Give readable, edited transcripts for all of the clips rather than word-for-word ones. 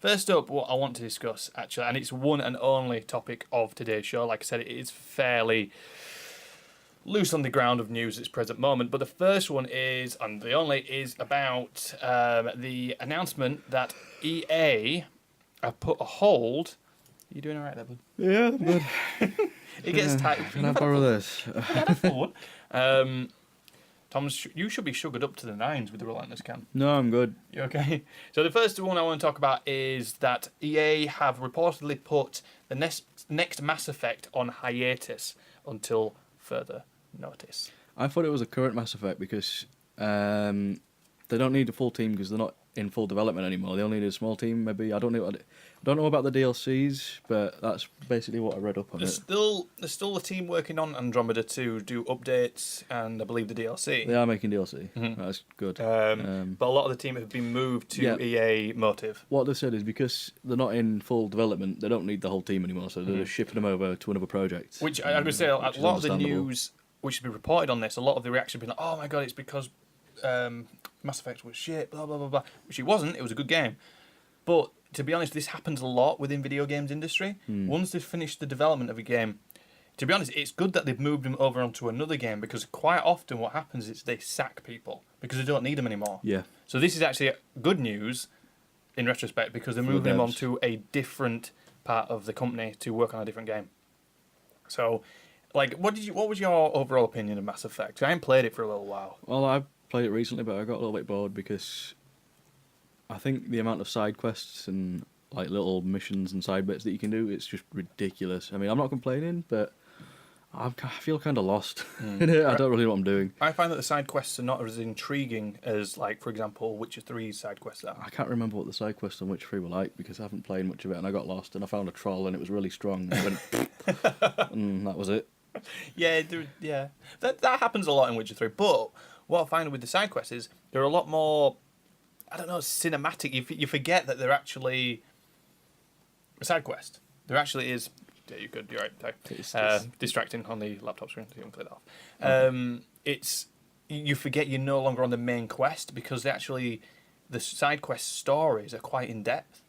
First up, what I want to discuss, actually, and it's one and only topic of today's show. Like I said, it is fairly loose on the ground of news at this present moment. But the first one is, and the only, is about the announcement that EA have put a hold. Are you doing all right there, bud? Yeah, I'm good. It gets tight. Can I borrow this? Had a full one. Thomas, you should be sugared up to the nines with the relentless can. No, I'm good. You okay? So the first one I want to talk about is that EA have reportedly put the next Mass Effect on hiatus until further notice. I thought it was a current Mass Effect because they don't need a full team because they're not in full development anymore. They only need a small team. Maybe I don't know about the DLCs, but that's basically what I read up on There's it. still a team working on Andromeda to do updates and I believe the DLC. They are making DLC. Mhm. That's good. But a lot of the team have been moved to EA Motive. What they said is because they're not in full development, they don't need the whole team anymore, so they're just shipping them over to another project. Which I'm going to say, a which is lot of the understandable. news which has been reported on this, a lot of the reaction have been like, oh my god, it's because Mass Effect was shit, blah, blah, blah, blah. Which it wasn't, it was a good game. But to be honest, this happens a lot within video games industry. Once they've finished the development of a game, to be honest, it's good that they've moved them over onto another game because quite often what happens is they sack people because they don't need them anymore. Yeah. So this is actually good news in retrospect because they're For the moving them devs. onto a different part of the company to work on a different game. So, like, what was your overall opinion of Mass Effect? I haven't played it for a little while. Well, I played it recently, but I got a little bit bored because I think the amount of side quests and like little missions and side bits that you can do, it's just ridiculous. I mean, I'm not complaining, but I feel kind of lost in it. I don't really know what I'm doing. I find that the side quests are not as intriguing as, like, for example, Witcher 3's side quests are. I can't remember what the side quests on Witcher 3 were like because I haven't played much of it and I got lost and I found a troll and it was really strong and I went, and that was it. Yeah, that happens a lot in Witcher 3. But what I find with the side quests is they're a lot more, I don't know, cinematic. You forget that they're actually a side quest. There actually is. Yeah, you could. You're right. Sorry. Distracting on the laptop screen. So you can click that off. It's you forget you're no longer on the main quest because the side quest stories are quite in depth.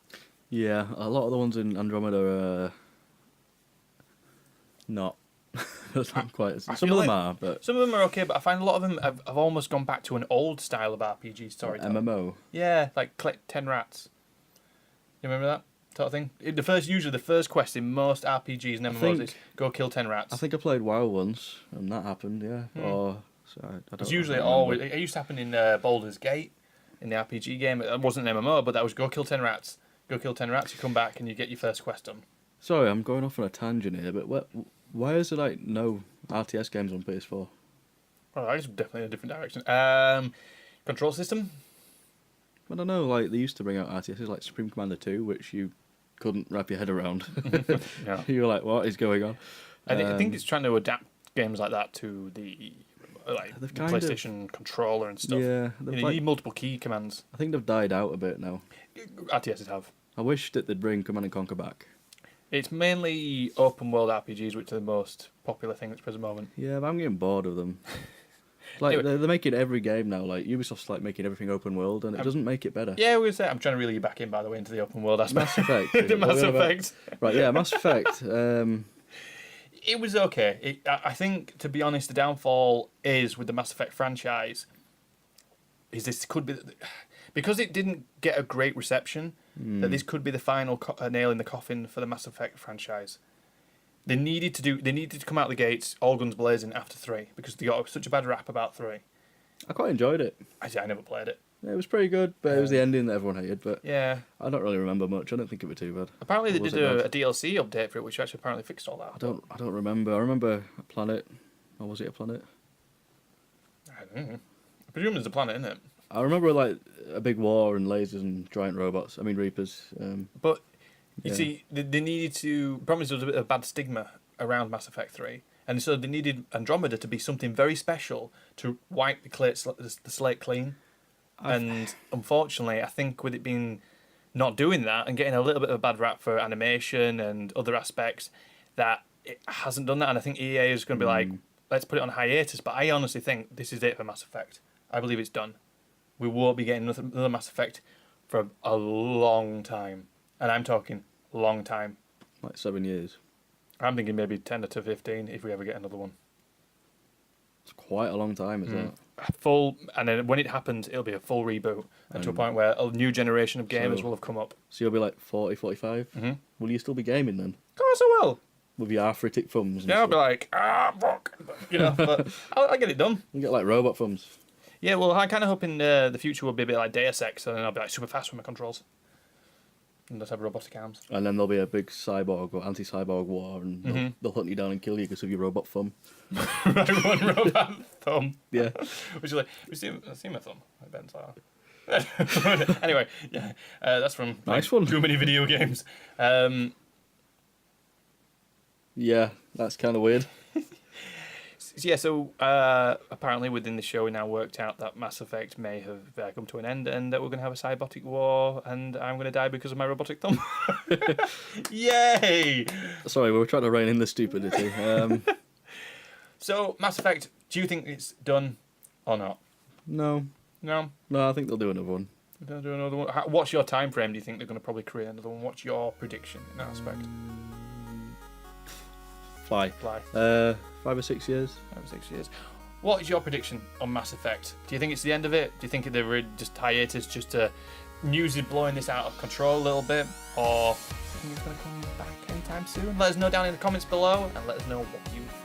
Yeah, a lot of the ones in Andromeda are not. Not quite. Some of them are, but some of them are okay. But I find a lot of them have almost gone back to an old style of RPG storytelling. MMO. Yeah, like collect 10 rats. You remember that sort of thing? Usually the first quest in most RPGs and MMOs is go kill 10 rats. I think I played WoW once, and that happened. Yeah. Or so I don't. It's usually always. It used to happen in Baldur's Gate, in the RPG game. It wasn't an MMO, but that was go kill 10 rats. Go kill 10 rats. You come back and you get your first quest done. Sorry, I'm going off on a tangent here, but why is there like no RTS games on PS4? Well, that's definitely a different direction. Control system. I don't know. Like they used to bring out RTSs like Supreme Commander 2, which you couldn't wrap your head around. No. You were like, "What is going on?" I think it's trying to adapt games like that to the They've the kind of- PlayStation controller and stuff. Yeah, You need multiple key commands. I think they've died out a bit now. RTSs have. I wish that they'd bring Command and Conquer back. It's mainly open world RPGs, which are the most popular thing at the present moment. Yeah, but I'm getting bored of them. Like Anyway. they're making every game now. Like Ubisoft's like making everything open world, and it doesn't make it better. Yeah, we're gonna say I'm trying to reel you back in, by the way, into the open world aspect. Mass Effect. The Mass Effect. Right, yeah, Mass Effect. It was okay. I think, to be honest, the downfall is with the Mass Effect franchise. Is this could be because it didn't get a great reception. That this could be the final nail in the coffin for the Mass Effect franchise. They needed to come out the gates all guns blazing after 3 because they got such a bad rap about 3. I quite enjoyed it. I never played it. Yeah, it was pretty good, but it was the ending that everyone hated. But Yeah. I don't really remember much. I don't think it was too bad. Apparently they Or was did it a bad? DLC update for it, which actually apparently fixed all that. I don't remember. I remember a planet. Or was it a planet? I don't know. I presume there's a planet in it. I remember like a big war and lasers and giant robots. I mean Reapers. But you Yeah. see, they needed to. Promise there was a bit of bad stigma around Mass Effect 3, and so they needed Andromeda to be something very special to wipe the slate clean. And unfortunately, I think with it being not doing that and getting a little bit of a bad rap for animation and other aspects, that it hasn't done that. And I think EA is going to be like, let's put it on hiatus. But I honestly think this is it for Mass Effect. I believe it's done. We won't be getting another Mass Effect for a long time. And I'm talking long time. Like 7 years. I'm thinking maybe 10 to 15 if we ever get another one. It's quite a long time, isn't it? Full, and then when it happens, it'll be a full reboot, and to a point where a new generation of gamers will have come up. So you'll be like 40, 45? Mm-hmm. Will you still be gaming then? Of course I will. With your arthritic thumbs? And Yeah, I'll be stuff? like, fuck. You know, but I'll get it done. You get like robot thumbs. Yeah, well, I'm kind of hoping the future will be a bit like Deus Ex, and then I'll be like super fast with my controls. And just have robotic arms. And then there'll be a big cyborg or anti-cyborg war, and they'll hunt you down and kill you because of your robot thumb. Right, one robot thumb. Yeah. Which is like, I've seen my thumb. I bet so. Anyway, yeah, that's from Nice one. too many video games. Yeah, that's kind of weird. Yeah, so apparently within the show we now worked out that Mass Effect may have come to an end, and that we're going to have a cybotic war, and I'm going to die because of my robotic thumb. Yay! Sorry, we were trying to rein in the stupidity. So, Mass Effect, do you think it's done or not? No, No? I think they'll do another one. They'll do another one. What's your time frame? Do you think they're going to probably create another one? What's your prediction in that aspect? Fly. 5 or 6 years. 5 or 6 years. What is your prediction on Mass Effect? Do you think it's the end of it? Do you think they're just hiatus just to news is blowing this out of control a little bit? Or do you think it's going to come back anytime soon? Let us know down in the comments below and let us know what you think.